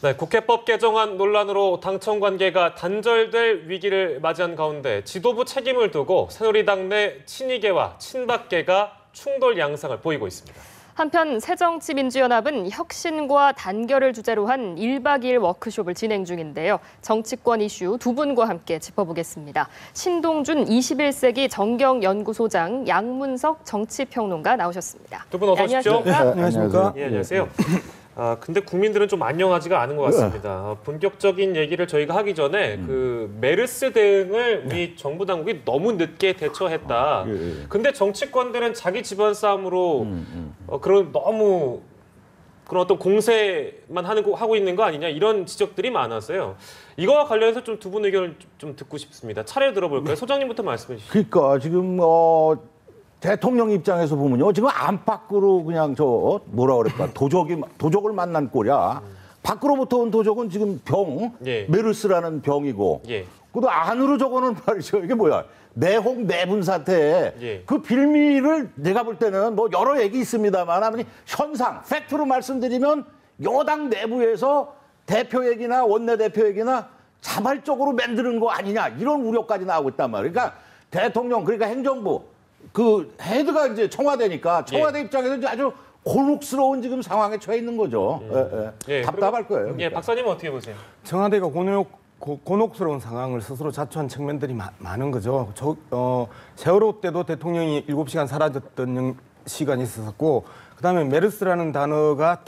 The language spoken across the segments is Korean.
네, 국회법 개정안 논란으로 당청 관계가 단절될 위기를 맞이한 가운데 지도부 책임을 두고 새누리당 내 친이계와 친박계가 충돌 양상을 보이고 있습니다. 한편 새정치민주연합은 혁신과 단결을 주제로 한 1박 2일 워크숍을 진행 중인데요. 정치권 이슈 두 분과 함께 짚어보겠습니다. 신동준 21세기 정경연구소장, 양문석 정치평론가 나오셨습니다. 두 분 어서 오십시오. 네, 안녕하십니까? 예, 안녕하세요. 근데 국민들은 좀 안녕하지가 않은 것 같습니다. 본격적인 얘기를 저희가 하기 전에 그 메르스 대응을 우리 정부 당국이 너무 늦게 대처했다. 근데 정치권들은 자기 집안 싸움으로 그런 너무 그런 어떤 공세만 하고 있는 거 아니냐 이런 지적들이 많았어요. 이거와 관련해서 좀 두 분 의견을 좀 듣고 싶습니다. 차례 들어볼까요? 소장님부터 말씀해 주시죠. 그러니까 지금 대통령 입장에서 보면요, 지금 안팎으로 그냥 뭐라 그럴까, 도적을 만난 꼴이야. 밖으로부터 온 도적은 지금 메르스라는 병이고, 그것도 안으로 적어놓은 말이죠. 이게 뭐야? 내홍 내분 사태에 그 빌미를 내가 볼 때는 뭐 여러 얘기 있습니다만, 아니 현상, 팩트로 말씀드리면 여당 내부에서 대표 얘기나 원내대표 얘기나 자발적으로 만드는 거 아니냐 이런 우려까지 나오고 있단 말이에요. 그러니까 대통령, 그러니까 행정부 그 헤드가 이제 청와대니까 청와대 입장에서 이제 아주 곤혹스러운 지금 상황에 처해 있는 거죠. 답답할 거예요. 그러니까. 박사님은 어떻게 보세요? 청와대가 곤혹스러운 상황을 스스로 자초한 측면들이 많은 거죠. 세월호 때도 대통령이 7시간 사라졌던 시간이 있었고, 그다음에 메르스라는 단어가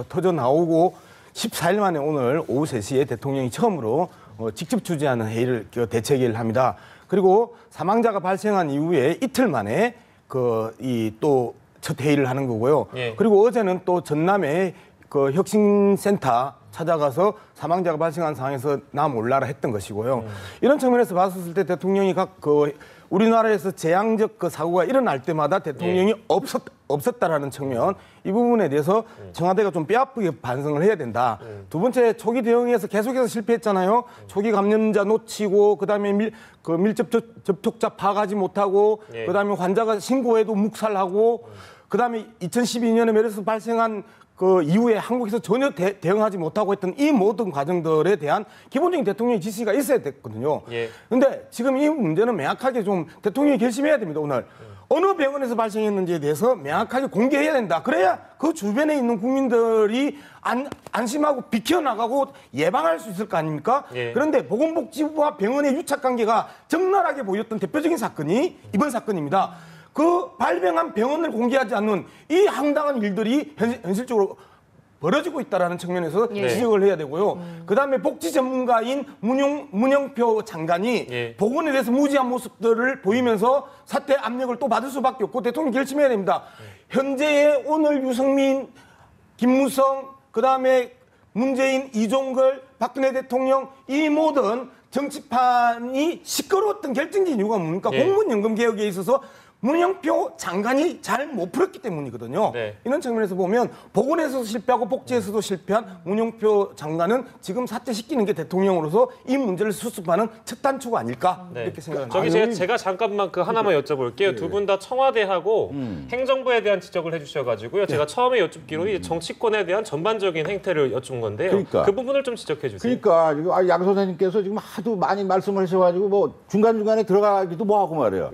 터져 나오고 14일 만에 오늘 오후 3시에 대통령이 처음으로 직접 주재하는 회의를 대책회의를 합니다. 그리고 사망자가 발생한 이후에 이틀 만에 또 첫 회의를 하는 거고요. 그리고 어제는 또 전남에 혁신센터 찾아가서 사망자가 발생한 상황에서 나 몰라라 했던 것이고요. 이런 측면에서 봤을 때 대통령이 우리나라에서 재앙적 사고가 일어날 때마다 대통령이 없었다라는 측면, 이 부분에 대해서 청와대가 좀 뼈아프게 반성을 해야 된다. 두 번째, 초기 대응에서 계속해서 실패했잖아요. 초기 감염자 놓치고, 그다음에 밀접 접촉자 파악하지 못하고, 그다음에 환자가 신고해도 묵살하고, 그다음에 2012년에 메르스 발생한 그 이후에 한국에서 전혀 대응하지 못하고 했던 이 모든 과정들에 대한 기본적인 대통령의 지시가 있어야 됐거든요. 그런데 지금 이 문제는 명확하게 좀 대통령이 결심해야 됩니다. 오늘 어느 병원에서 발생했는지에 대해서 명확하게 공개해야 된다. 그래야 그 주변에 있는 국민들이 안심하고 비켜나가고 예방할 수 있을 거 아닙니까? 그런데 보건복지부와 병원의 유착관계가 적나라하게 보였던 대표적인 사건이 이번 사건입니다. 그 발병한 병원을 공개하지 않는 이 황당한 일들이 현실적으로 벌어지고 있다는 측면에서 지적을 해야 되고요. 그다음에 복지 전문가인 문영표 장관이 보건에 대해서 무지한 모습들을 보이면서 사퇴 압력을 또 받을 수밖에 없고 대통령이 결심해야 됩니다. 현재의 오늘 유승민, 김무성, 그다음에 문재인, 이종걸, 박근혜 대통령 이 모든 정치판이 시끄러웠던 결정적인 이유가 뭡니까? 공무원연금 개혁에 있어서 문영표 장관이 잘 못 풀었기 때문이거든요. 이런 측면에서 보면 보건에서도 실패하고 복지에서도 실패한 문영표 장관은 지금 사퇴시키는 게 대통령으로서 이 문제를 수습하는 첫 단추가 아닐까 이렇게 생각합니다. 제가 잠깐만 하나만 여쭤볼게요. 두 분 다 청와대하고 행정부에 대한 지적을 해주셔가지고요. 제가 처음에 여쭙기로 이제 정치권에 대한 전반적인 행태를 여쭌 건데요. 그 부분을 좀 지적해 주세요. 그러니까 양 선생님께서 지금 하도 많이 말씀을 하셔가지고 뭐 중간중간에 들어가기도 뭐하고 말이에요.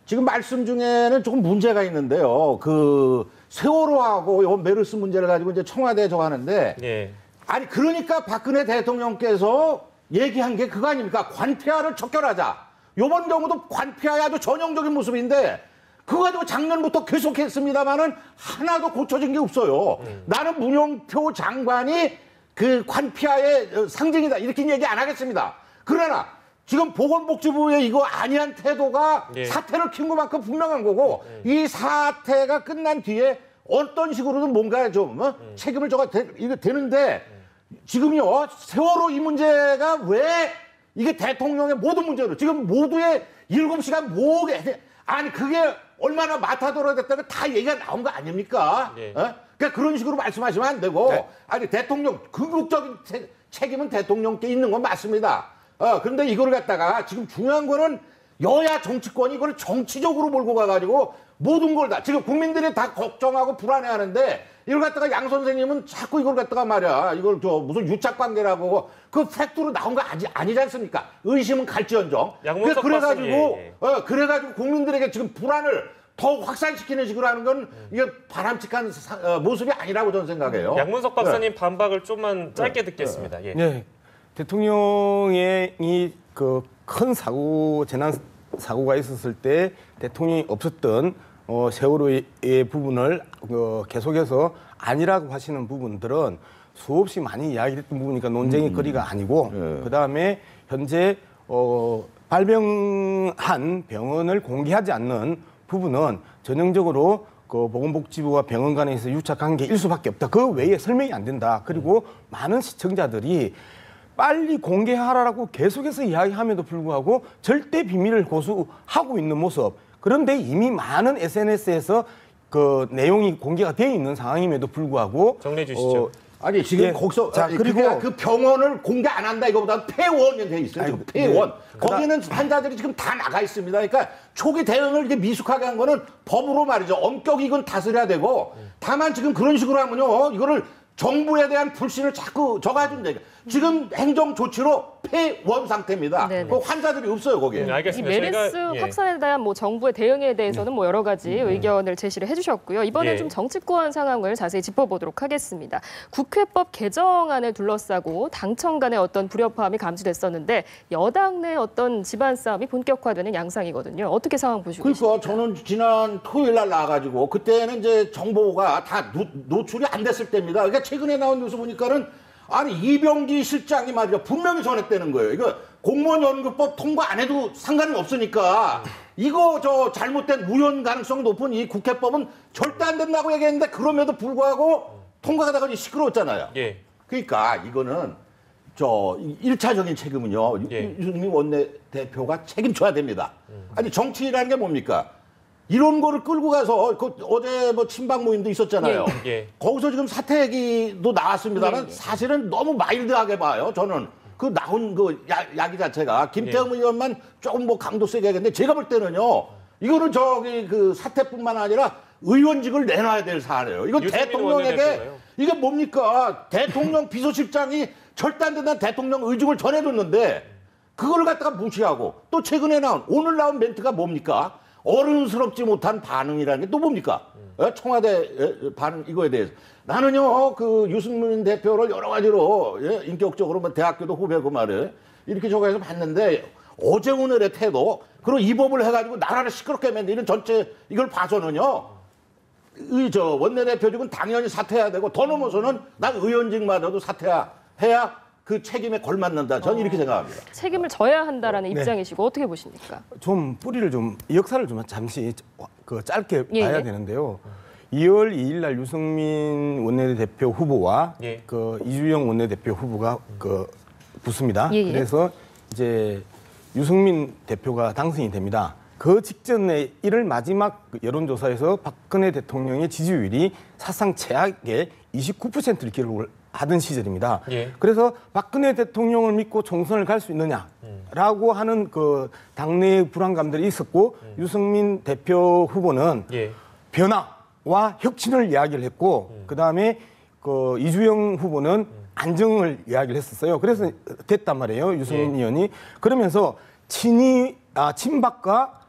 지금 말씀 중에는 조금 문제가 있는데요. 그 세월호하고 메르스 문제를 가지고 이제 청와대에 하는데 아니 그러니까 박근혜 대통령께서 얘기한 게 그거 아닙니까? 관폐하를 척결하자. 이번 경우도 관폐하의 아주 전형적인 모습인데 그거 가지고 작년부터 계속했습니다마는 하나도 고쳐진 게 없어요. 나는 문영표 장관이 그 관폐하의 상징이다 이렇게 얘기 안 하겠습니다. 그러나 지금 보건복지부의 이거 아니한 태도가 사태를 킨 것만큼 분명한 거고 이 사태가 끝난 뒤에 어떤 식으로든 뭔가 좀 책임을 이거 되는데 지금요 세월호 이 문제가 왜 이게 대통령의 모든 문제로 지금 모두의 7시간 아니 그게 얼마나 마타도로 됐다가 다 얘기가 나온 거 아닙니까? 그러니까 그런 식으로 말씀하시면 안 되고 아니 대통령 궁극적인 책임은 대통령께 있는 건 맞습니다. 그런데 이거를 갖다가 지금 중요한 거는 여야 정치권이 이걸 정치적으로 몰고 가가지고 모든 걸 다 지금 국민들이 다 걱정하고 불안해하는데 이걸 갖다가 양 선생님은 자꾸 이걸 갖다가 말이야 이걸 무슨 유착관계라고 그 팩트로 나온 거 아니지 않습니까? 의심은 갈지언정. 그래가지고 국민들에게 지금 불안을 더 확산시키는 식으로 하는 건 이게 바람직한 모습이 아니라고 저는 생각해요. 양문석 박사님 반박을 좀만 짧게 듣겠습니다. 예. 네, 대통령의 이 그 큰 재난 사고가 있었을 때 대통령이 없었던 세월호의 부분을 계속해서 아니라고 하시는 부분들은 수없이 많이 이야기했던 부분이니까 논쟁의 거리가 아니고 그다음에 현재 발병한 병원을 공개하지 않는 부분은 전형적으로 그 보건복지부와 병원 간에서 유착관계일 수밖에 없다. 그 외에 설명이 안 된다. 그리고 많은 시청자들이 빨리 공개하라고 계속해서 이야기함에도 불구하고 절대 비밀을 고수하고 있는 모습. 그런데 이미 많은 SNS에서 그 내용이 공개가 되어 있는 상황임에도 불구하고 정리해 주시죠. 아니 지금 거기서 그리고 그 병원을 공개 안 한다 이거보다 폐원이 돼 있어요. 지금 폐원. 거기는 환자들이 지금 다 나가 있습니다. 그러니까 초기 대응을 이게 미숙하게 한 거는 법으로 말이죠. 엄격히 이건 다스려야 되고 다만 지금 그런 식으로 하면요. 이거를 정부에 대한 불신을 자꾸 적어준다. 지금 행정 조치로 폐원 상태입니다. 그 환자들이 없어요 거기에. 알겠습니다. 이 메르스 확산에 대한 뭐 정부의 대응에 대해서는 뭐 여러 가지 의견을 제시를 해주셨고요. 이번에 좀 정치권 상황을 자세히 짚어보도록 하겠습니다. 국회법 개정안을 둘러싸고 당청 간의 어떤 불협화음이 감지됐었는데 여당 내 어떤 집안 싸움이 본격화되는 양상이거든요. 어떻게 상황 보시고 계십니까? 그러니까 저는 지난 토요일 날 나와가지고 그때는 이제 정보가 다 노출이 안 됐을 때입니다. 그러니까 최근에 나온 뉴스 보니까는 아니 이병기 실장이 말이죠 분명히 전했다는 거예요. 이거 공무원 연금법 통과 안 해도 상관이 없으니까 이거 잘못된 우연 가능성 높은 이 국회법은 절대 안 된다고 얘기했는데 그럼에도 불구하고 통과가 되고 시끄러웠잖아요. 예. 그러니까 이거는 1차적인 책임은요. 유승민 원내대표가 책임져야 됩니다. 아니 정치라는 게 뭡니까? 이런 거를 끌고 가서 어제 뭐 친박 모임도 있었잖아요. 거기서 지금 사퇴 얘기도 나왔습니다만 사실은 너무 마일드하게 봐요. 저는 그 나온 그 야기 자체가 김태흠 의원만 조금 뭐 강도 세게 하겠는데 제가 볼 때는요. 이거는 그 사퇴뿐만 아니라 의원직을 내놔야 될 사안이에요. 이거 대통령에게 이게 뭡니까? 대통령 비서실장이 절대 안 된다는 대통령 의중을 전해줬는데 그걸 갖다가 무시하고 또 최근에 오늘 나온 멘트가 뭡니까? 어른스럽지 못한 반응이라는 게 또 뭡니까? 청와대 반응 이거에 대해서 나는요 그 유승민 대표를 여러 가지로 인격적으로 뭐 대학교도 후배고 말이에요 이렇게 저거해서 봤는데 어제 오늘의 태도 그리고 이 법을 해가지고 나라를 시끄럽게 만드는 전체 이걸 봐서는요 원내대표직은 당연히 사퇴해야 되고 더 넘어서는 난 의원직마저도 사퇴해야 그 책임에 걸맞는다. 저는 이렇게 생각합니다. 책임을 져야 한다라는 입장이시고 어떻게 보십니까? 좀 뿌리를 역사를 좀 잠시 짧게 봐야 되는데요. 2월 2일 날 유승민 원내대표 후보와 그 이주영 원내대표 후보가 붙습니다. 그래서 이제 유승민 대표가 당선이 됩니다. 그 직전에 1월 마지막 여론조사에서 박근혜 대통령의 지지율이 사상 최악의 29%를 기록을 하던 시절입니다. 그래서 박근혜 대통령을 믿고 총선을 갈 수 있느냐라고 하는 그 당내의 불안감들이 있었고 유승민 대표 후보는 변화와 혁신을 이야기를 했고 그다음에 그 이주영 후보는 안정을 이야기를 했었어요. 그래서 됐단 말이에요. 유승민 의원이. 그러면서 친박과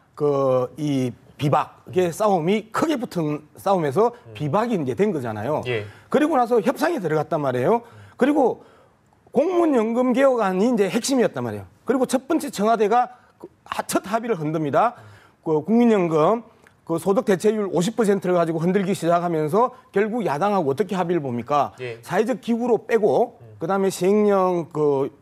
이 비박의 싸움이 크게 붙은 싸움에서 비박이 이제 된 거잖아요. 그리고 나서 협상에 들어갔단 말이에요. 그리고 공무원연금 개혁안이 이제 핵심이었단 말이에요. 그리고 첫 번째 청와대가 첫 합의를 흔듭니다. 그 국민연금 그 소득 대체율 50%를 가지고 흔들기 시작하면서 결국 야당하고 어떻게 합의를 봅니까? 사회적 기구로 빼고 그다음에 시행령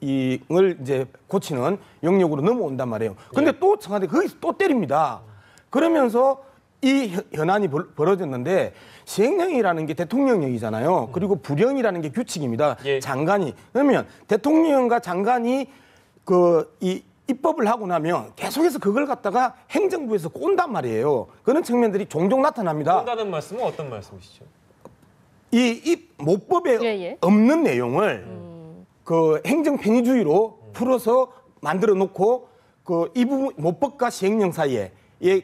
이을 이제 고치는 영역으로 넘어온단 말이에요. 근데 또 청와대 거기서 또 때립니다. 그러면서 이 현안이 벌어졌는데 시행령이라는 게 대통령령이잖아요. 그리고 부령이라는 게 규칙입니다. 장관이. 그러면 대통령과 장관이 이 입법을 하고 나면 계속해서 그걸 갖다가 행정부에서 꼰단 말이에요. 그런 측면들이 종종 나타납니다. 꼰다는 말씀은 어떤 말씀이시죠? 이 모법에 없는 내용을 그 행정편의주의로 풀어서 만들어 놓고 이 부분 모법과 시행령 사이에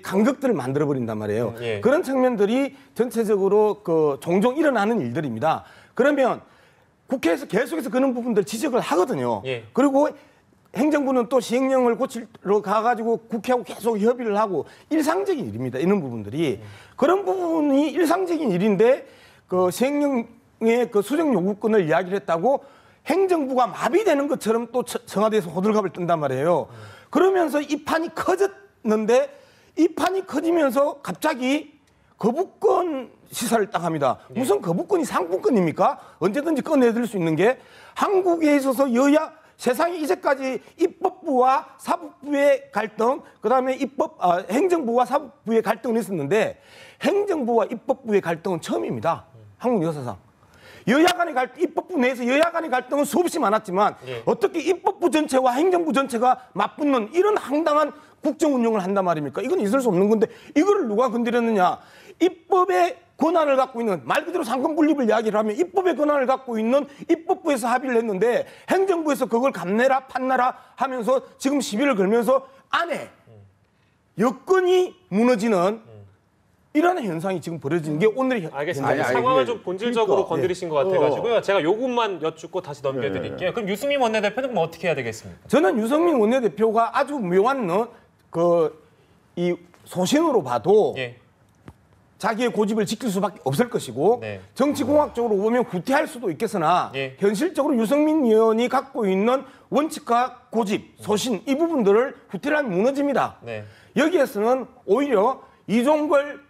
간극들을 만들어 버린단 말이에요. 예. 그런 측면들이 전체적으로 종종 일어나는 일들입니다. 그러면 국회에서 계속해서 그런 부분들 지적을 하거든요. 예. 그리고 행정부는 또 시행령을 고치러 가가지고 국회하고 계속 협의를 하고 일상적인 일입니다. 이런 부분들이. 그런 부분이 일상적인 일인데 시행령의 수정 요구권을 이야기를 했다고 행정부가 마비되는 것처럼 또 청와대에서 호들갑을 뜬단 말이에요. 그러면서 이 판이 커졌는데 이 판이 커지면서 갑자기 거부권 시사를 딱 합니다. 무슨 거부권이 상품권입니까? 언제든지 꺼내들 수 있는 게 한국에 있어서 세상에 이제까지 입법부와 사법부의 갈등, 그다음에 행정부와 사법부의 갈등은 있었는데 행정부와 입법부의 갈등은 처음입니다. 한국 역사상. 입법부 내에서 여야 간의 갈등은 수없이 많았지만 어떻게 입법부 전체와 행정부 전체가 맞붙는 이런 황당한 국정 운영을 한단 말입니까? 이건 있을 수 없는 건데 이거를 누가 건드렸느냐? 입법의 권한을 갖고 있는, 말 그대로 상권 분립을 이야기를 하면 입법의 권한을 갖고 있는 입법부에서 합의를 했는데 행정부에서 그걸 감내라 판나라 하면서 지금 시비를 걸면서 안에 여건이 무너지는 이런 현상이 지금 벌어지는 게 오늘의 알겠습니다. 상황을 좀 본질적으로 건드리신 것 같아가지고요. 제가 요것만 여쭙고 다시 넘겨드릴게요. 그럼 유승민 원내대표는 그럼 어떻게 해야 되겠습니까? 저는 유승민 원내대표가 아주 묘한 이 소신으로 봐도 자기의 고집을 지킬 수밖에 없을 것이고 정치공학적으로 보면 후퇴할 수도 있겠으나 현실적으로 유승민 의원이 갖고 있는 원칙과 고집, 소신 이 부분들을 후퇴를 하면 무너집니다. 여기에서는 오히려 이종걸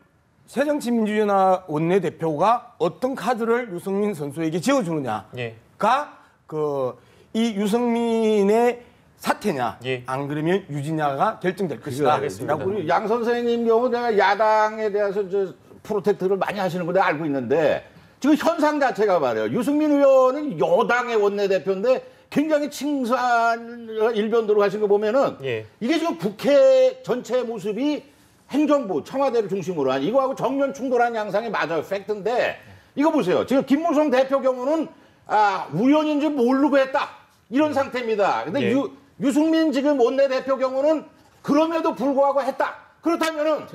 새정치민주연합 원내대표가 어떤 카드를 유승민 선수에게 지어주느냐가 이 유승민의 사태냐 안 그러면 유지냐가 결정될 것이다. 우리 양 선생님 경우 내가 야당에 대해서 프로텍트를 많이 하시는 거 내가 알고 있는데 지금 현상 자체가 말이에요. 유승민 의원은 여당의 원내대표인데 굉장히 칭찬 일변도로 하신 거 보면은 이게 지금 국회 전체 모습이 행정부, 청와대를 중심으로 한 이거하고 정면 충돌한 양상이 맞아요. 팩트인데 이거 보세요. 지금 김무성 대표 경우는 우연인지 모르고 했다. 이런 상태입니다. 근데 유승민 지금 원내대표 경우는 그럼에도 불구하고 했다. 그렇다면은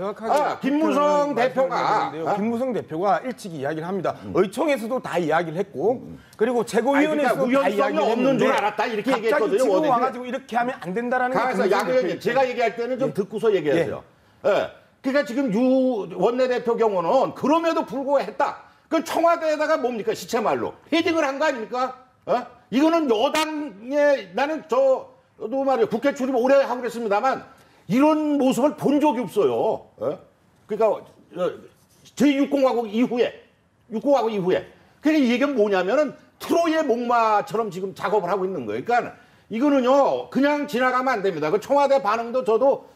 김무성 대표가 김무성 대표가 일찍 이야기를 합니다. 의총에서도 다 이야기를 했고 그리고 최고위원회에서도 그러니까 다 이야기를 없는 했는데 줄 알았다 이렇게 갑자기 얘기했거든요. 지금 와가지고 이렇게 하면 안 된다라는 게 강에서 양 의원님 제가 얘기할 때는 좀 듣고서 얘기하세요. 그러니까 지금 유 원내대표 경우는 그럼에도 불구하고 했다. 그 청와대에다가 뭡니까 시체말로 헤딩을 한 거 아닙니까? 이거는 여당에 나는 저도 말이에요. 국회 출입 오래 하고 그랬습니다만 이런 모습을 본 적이 없어요. 그러니까 제6공화국 이후에 그러니까 이 얘기는 뭐냐면은 트로이의 목마처럼 지금 작업을 하고 있는 거예요. 그러니까 이거는요 그냥 지나가면 안 됩니다. 그 청와대 반응도 저도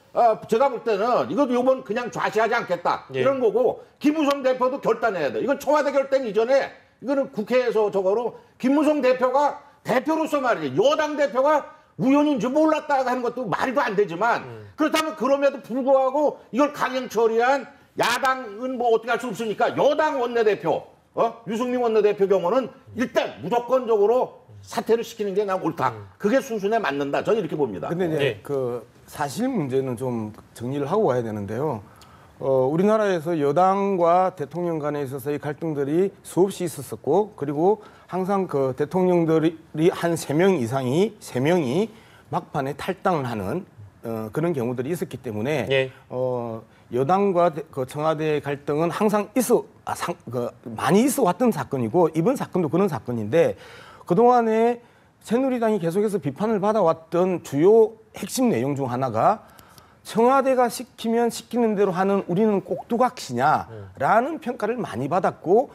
제가 볼 때는 이것도 이번 그냥 좌시하지 않겠다 이런 거고 김무성 대표도 결단해야 돼. 이건 청와대 결단 이전에 이거는 국회에서 저거로 김무성 대표가 대표로서 말이지 여당 대표가 우연인 줄 몰랐다고 하는 것도 말도 안 되지만 그렇다면 그럼에도 불구하고 이걸 강행 처리한 야당은 뭐 어떻게 할 수 없으니까 여당 원내대표 유승민 원내대표 경우는 일단 무조건적으로 사퇴를 시키는 게 난 옳다. 그게 수순에 맞는다. 저는 이렇게 봅니다. 근데 이제 사실 문제는 좀 정리를 하고 와야 되는데요. 우리나라에서 여당과 대통령 간에 있어서의 갈등들이 수없이 있었었고 그리고 항상 그 대통령들이 한 3명 이상이 3명이 막판에 탈당을 하는 그런 경우들이 있었기 때문에 여당과 그 청와대의 갈등은 항상 많이 있어 왔던 사건이고 이번 사건도 그런 사건인데 그동안에 새누리당이 계속해서 비판을 받아왔던 주요 핵심 내용 중 하나가 청와대가 시키면 시키는 대로 하는 우리는 꼭두각시냐라는 평가를 많이 받았고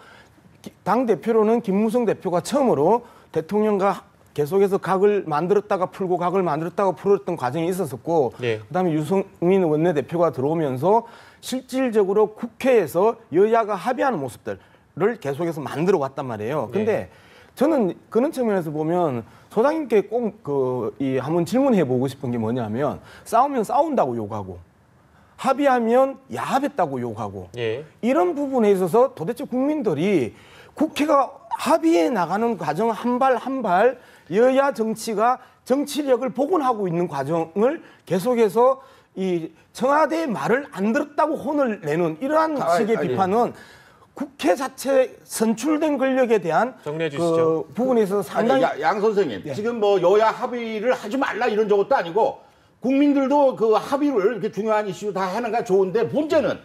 당대표로는 김무성 대표가 처음으로 대통령과 계속해서 각을 만들었다가 풀고 각을 만들었다가 풀었던 과정이 있었었고 그다음에 유승민 원내대표가 들어오면서 실질적으로 국회에서 여야가 합의하는 모습들을 계속해서 만들어 왔단 말이에요. 근데 저는 그런 측면에서 보면 소장님께 꼭 한번 질문해 보고 싶은 게 뭐냐면 싸우면 싸운다고 욕하고 합의하면 야합했다고 욕하고 이런 부분에 있어서 도대체 국민들이 국회가 합의해 나가는 과정 한 발 한 발 여야 정치가 정치력을 복원하고 있는 과정을 계속해서 이 청와대의 말을 안 들었다고 혼을 내는 이러한 식의 비판은 국회 자체 선출된 권력에 대한 정리해 주시죠. 그 부분에 있어서 상당히 양 선생님 지금 뭐 여야 합의를 하지 말라 이런 것도 아니고 국민들도 그 합의를 이렇게 중요한 이슈 다 하는 게 좋은데 문제는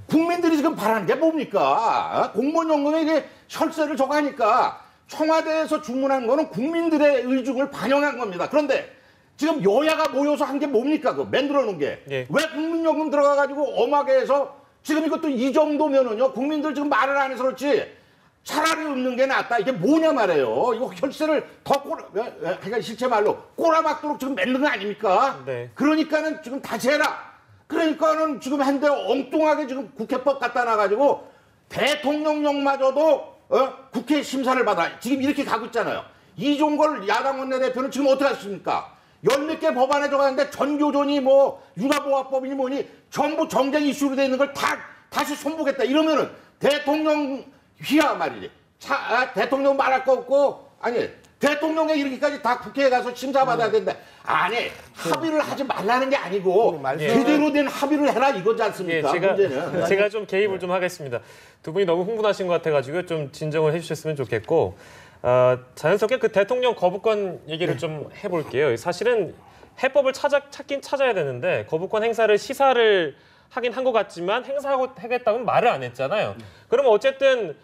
국민들이 지금 바라는 게 뭡니까? 공무원연금에 이게 혈세를 저거 하니까 청와대에서 주문한 거는 국민들의 의중을 반영한 겁니다. 그런데 지금 여야가 모여서 한 게 뭡니까? 그 만들어 놓은 게. 예. 왜 국민연금 들어가가지고 엄하게 해서 지금 이것도 이 정도면은요. 국민들 지금 말을 안 해서 그렇지 차라리 없는 게 낫다. 이게 뭐냐 말이에요. 이거 혈세를 더 그러니까 실제 말로 꼬라박도록 지금 만든 거 아닙니까? 네. 그러니까는 지금 다시 해라. 그러니까는 지금 한데 엉뚱하게 지금 국회법 갖다 놔가지고 대통령령마저도 국회 심사를 받아 지금 이렇게 가고 있잖아요. 이종걸 야당 원내대표는 지금 어떻게 하십니까? 열 몇 개 법안에 들어가는데 전교조니 뭐 육아보호법이니 뭐니 전부 정쟁 이슈로 돼 있는 걸 다시 손보겠다 이러면은 대통령 휘하 말이지. 대통령 말할 거 없고 아니 대통령의 이렇게까지 다 국회에 가서 심사받아야 된다. 아니 합의를 하지 말라는 게 아니고 제대로 된 합의를 해라 이거지 않습니까? 문제는. 제가 좀 개입을 좀 하겠습니다. 두 분이 너무 흥분하신 것 같아가지고 좀 진정을 해주셨으면 좋겠고 자연스럽게 그 대통령 거부권 얘기를 좀 해볼게요. 사실은 해법을 찾긴 찾아야 되는데 거부권 행사를 시사를 하긴 한 것 같지만 행사하겠다고는 말을 안 했잖아요. 그러면 어쨌든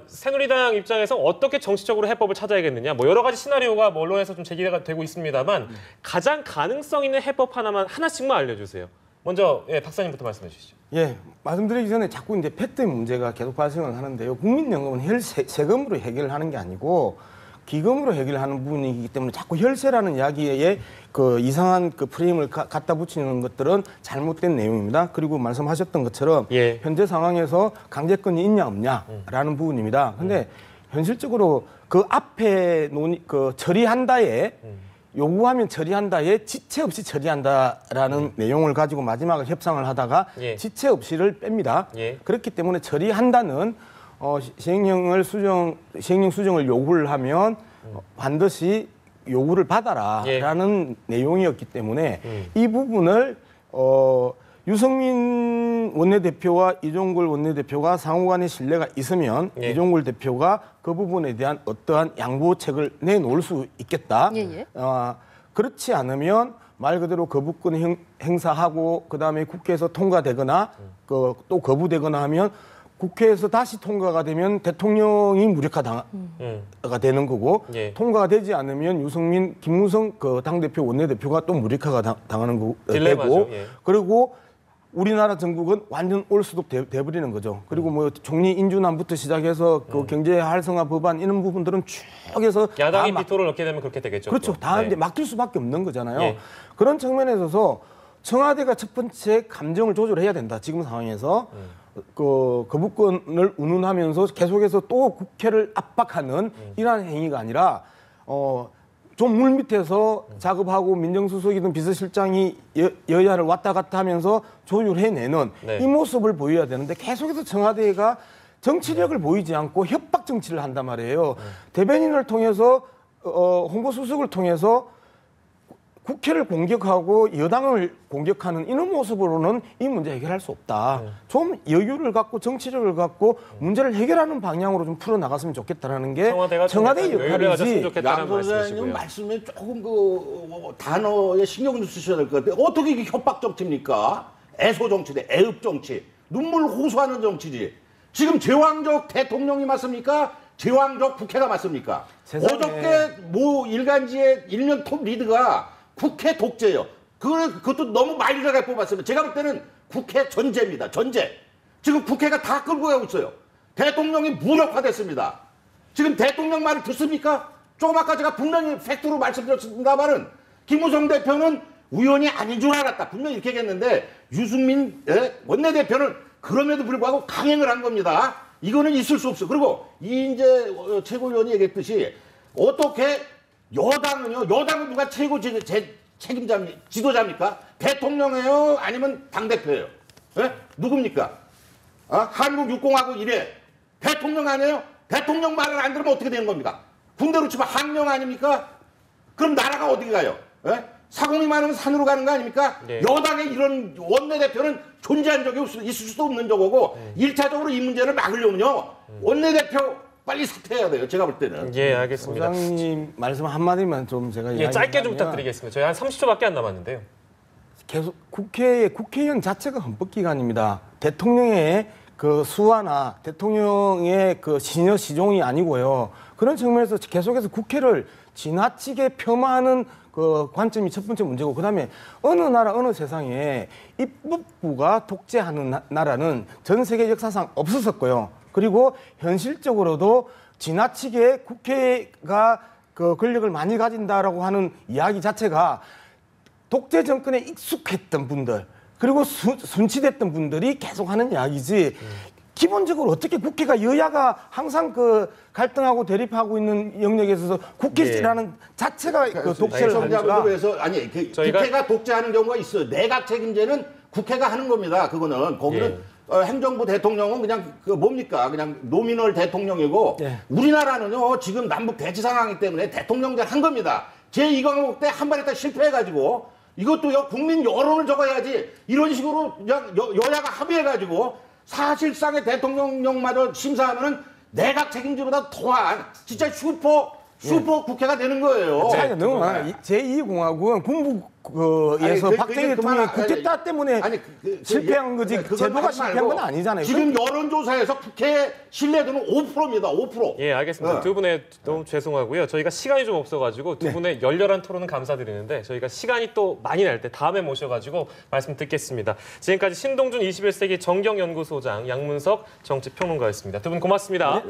새누리당 입장에서 어떻게 정치적으로 해법을 찾아야겠느냐. 뭐 여러 가지 시나리오가 뭐 언론에서 좀 제기가 되고 있습니다만 가장 가능성 있는 해법 하나씩만 알려주세요. 먼저 박사님부터 말씀해 주시죠. 예, 말씀드리기 전에 자꾸 이제 폐트 문제가 계속 발생을 하는데요. 국민연금은 세금으로 해결을 하는 게 아니고 기금으로 해결하는 부분이기 때문에 자꾸 혈세라는 이야기에 그 이상한 그 프레임을 갖다 붙이는 것들은 잘못된 내용입니다. 그리고 말씀하셨던 것처럼 현재 상황에서 강제권이 있냐 없냐라는 부분입니다. 근데 현실적으로 그 앞에 그 처리한다에 요구하면 처리한다에 지체 없이 처리한다라는 내용을 가지고 마지막에 협상을 하다가 지체 없이를 뺍니다. 그렇기 때문에 처리한다는 시행령 수정을 요구를 하면 반드시 요구를 받아라라는 내용이었기 때문에 이 부분을 유승민 원내대표와 이종걸 원내대표가 상호간의 신뢰가 있으면 이종걸 대표가 그 부분에 대한 어떠한 양보책을 내놓을 수 있겠다. 그렇지 않으면 말 그대로 거부권 행사하고 그다음에 국회에서 통과되거나 또 거부되거나 하면 국회에서 다시 통과가 되면 대통령이 무력화가 되는 거고 통과가 되지 않으면 유승민, 김무성 그 당대표 원내대표가 또 무력화가 당하는 거고 그리고 우리나라 전국은 완전 올수록 돼버리는 거죠. 그리고 뭐 총리 인준안부터 시작해서 그 경제 활성화 법안 이런 부분들은 쭉 해서 야당이 비토를 넣게 되면 그렇게 되겠죠. 그렇죠. 다 이제 맡길 수밖에 없는 거잖아요. 그런 측면에 있어서 청와대가 첫 번째 감정을 조절해야 된다. 지금 상황에서 그 거부권을 운운하면서 계속해서 또 국회를 압박하는 이러한 행위가 아니라 좀 물밑에서 작업하고 민정수석이든 비서실장이 여야를 왔다 갔다 하면서 조율해내는 이 모습을 보여야 되는데 계속해서 청와대가 정치력을 보이지 않고 협박 정치를 한단 말이에요. 대변인을 통해서 홍보수석을 통해서 국회를 공격하고 여당을 공격하는 이런 모습으로는 이 문제 해결할 수 없다. 좀 여유를 갖고 정치력을 갖고 문제를 해결하는 방향으로 좀 풀어나갔으면 좋겠다라는 게 청와대의 역할이지. 양 선생님 말씀에 조금 그 단어에 신경을 쓰셔야 될 것 같아요. 어떻게 이게 협박 정치입니까? 애소 정치대, 애읍 정치, 눈물 호소하는 정치지. 지금 제왕적 대통령이 맞습니까? 제왕적 국회가 맞습니까? 어저께 모 일간지의 일면 톱 리드가 국회 독재예요. 그것도 너무 말리라게 뽑았습니다. 제가 볼 때는 국회 전제입니다. 전제. 지금 국회가 다 끌고 가고 있어요. 대통령이 무력화됐습니다. 지금 대통령 말을 듣습니까? 조금 아까 제가 분명히 팩트로 말씀드렸습니다만은 김무성 대표는 우연이 아닌 줄 알았다. 분명히 이렇게 얘기했는데 유승민 원내대표는 그럼에도 불구하고 강행을 한 겁니다. 이거는 있을 수 없어. 그리고 이인재 최고위원이 얘기했듯이 어떻게 여당은 누가 최고 책임자입니까? 지도자입니까? 대통령이에요? 아니면 당대표예요? 누굽니까? 한국 육공화국 이래 대통령 아니에요? 대통령 말을 안 들으면 어떻게 되는 겁니까? 군대로 치면 항명 아닙니까? 그럼 나라가 어디 가요? 예? 사공이 많으면 산으로 가는 거 아닙니까? 네. 여당의 이런 원내대표는 존재한 적이 있을 수도 없는 저거고 일차적으로 이 문제를 막으려면요. 원내대표 빨리 사퇴해야 돼요. 제가 볼 때는. 예, 알겠습니다. 소장님 말씀 한마디만 좀 제가 예, 짧게 좀 이야기하면 부탁드리겠습니다. 저희 한 30초밖에 안 남았는데요. 계속 국회의원 자체가 헌법기관입니다. 대통령의 그 수화나 대통령의 그 시녀 시종이 아니고요. 그런 측면에서 계속해서 국회를 지나치게 폄하하는 그 관점이 첫 번째 문제고, 그다음에 어느 나라 어느 세상에 입법부가 독재하는 나라는 전 세계 역사상 없었었고요. 그리고 현실적으로도 지나치게 국회가 그 권력을 많이 가진다라고 하는 이야기 자체가 독재 정권에 익숙했던 분들, 그리고 순치됐던 분들이 계속하는 이야기지. 기본적으로 어떻게 국회가 여야가 항상 그 갈등하고 대립하고 있는 영역에 있어서 국회라는 자체가 그 독재를 하니까. 그래서 아니 국회가 독재하는 경우가 있어요. 내각 책임제는 국회가 하는 겁니다. 그거는 거기는 행정부 대통령은 그냥 그 뭡니까? 그냥 노미널 대통령이고 우리나라는요 지금 남북 대치 상황이기 때문에 대통령제를 한 겁니다. 제2강국 때 한 번 했다 실패해가지고 이것도요 국민 여론을 적어야지 이런 식으로 그냥 여야가 합의해가지고 사실상의 대통령령마저 심사하면은 내각 책임제보다 더한 진짜 슈퍼 국회가 되는 거예요. 너무 많아. 제2공화국은 군부에서 박정희 대통령이 국회타 때문에 실패한 거지 제도가 실패한 건 아니잖아요. 지금 여론조사에서 국회 신뢰도는 5%입니다. 5%. 예, 알겠습니다. 두 분의 너무 죄송하고요. 저희가 시간이 좀 없어가지고 두 분의 열렬한 토론은 감사드리는데 저희가 시간이 또 많이 날 때 다음에 모셔가지고 말씀 듣겠습니다. 지금까지 신동준 21세기 정경연구소장, 양문석 정치평론가였습니다. 두 분 고맙습니다.